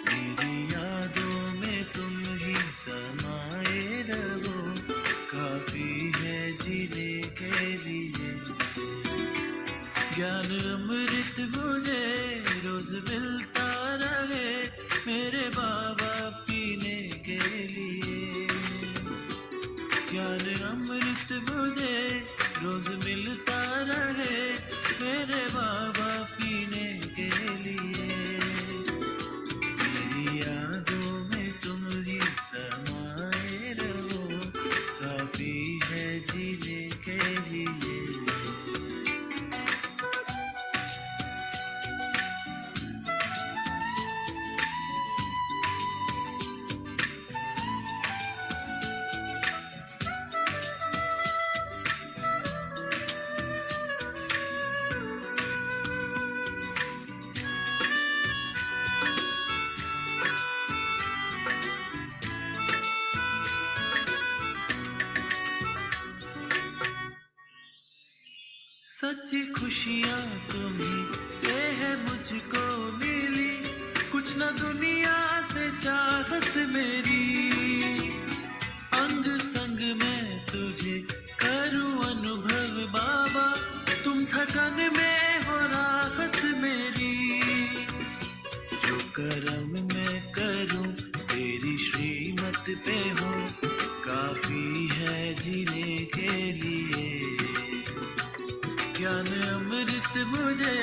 मेरी यादों में तुम ही समाए रहो, काफी है जीने के लिए। ज्ञान अमृत मुझे रोज मिलता रहे, मेरे बाबा पीने के लिए। ज्ञान अमृत मुझे रोज मिलता रहे, मेरे बाबा पीने के लिए। मेरी यादों में तुम ही समाए रहो, काफी है जीने के लिए। सच्ची खुशियाँ तुम्हीं से है मुझको मिली, कुछ न दुनिया से चाहत मेरी। अंग संग मैं तुझे करूँ अनुभव बाबा, तुम थकन में हो राहत मेरी। जो करम मैं करूँ तेरी श्रीमत पे हो, काफी है जीने के लिए। ज्ञान अमृत मुझे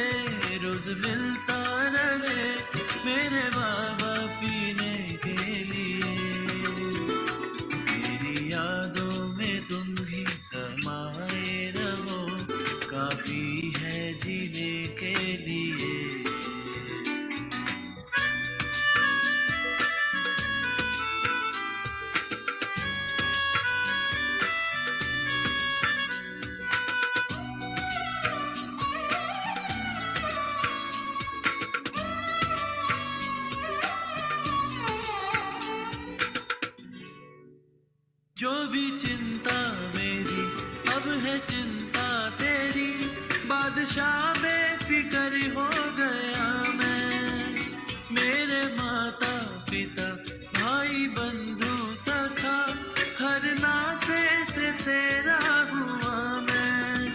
रोज मिलता रहे, मेरे बाबा पीने के लिए। मेरी यादों में तुम ही समाए रहो, काफी है जीने के लिए। जो भी चिंता मेरी अब है चिंता तेरी, बादशाह बेफिक्र हो गया मैं। मेरे माता पिता भाई बंधु सखा, हर नाते से तेरा हुआ मैं।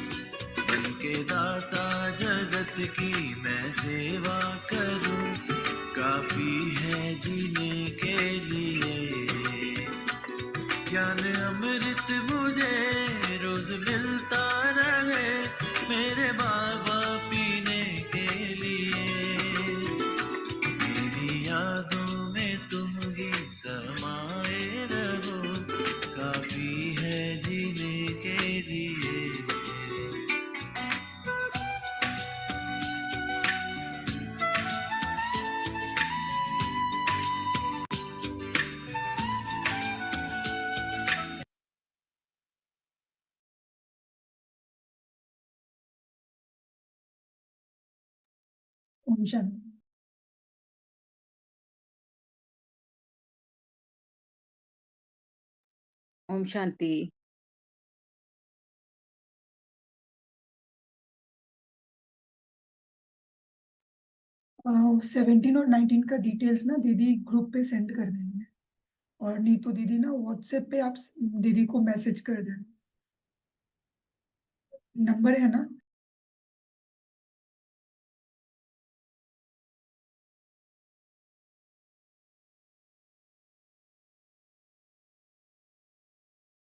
बन के दाता जगत की मैं सेवा करूं, काफी है जीने के लिए। ज्ञान अमृत मुझे रोज मिलता रहे, मेरे बाबा पीने के लिए। मेरी यादों में तुम ही समाए रहो, काफी है जीने के लिए। ओम शांति। ओम शांति। 17 और 19 का डिटेल्स ना दीदी ग्रुप पे सेंड कर देंगे, और नहीं तो दीदी ना व्हाट्सएप पे आप दीदी को मैसेज कर देना, नंबर है ना।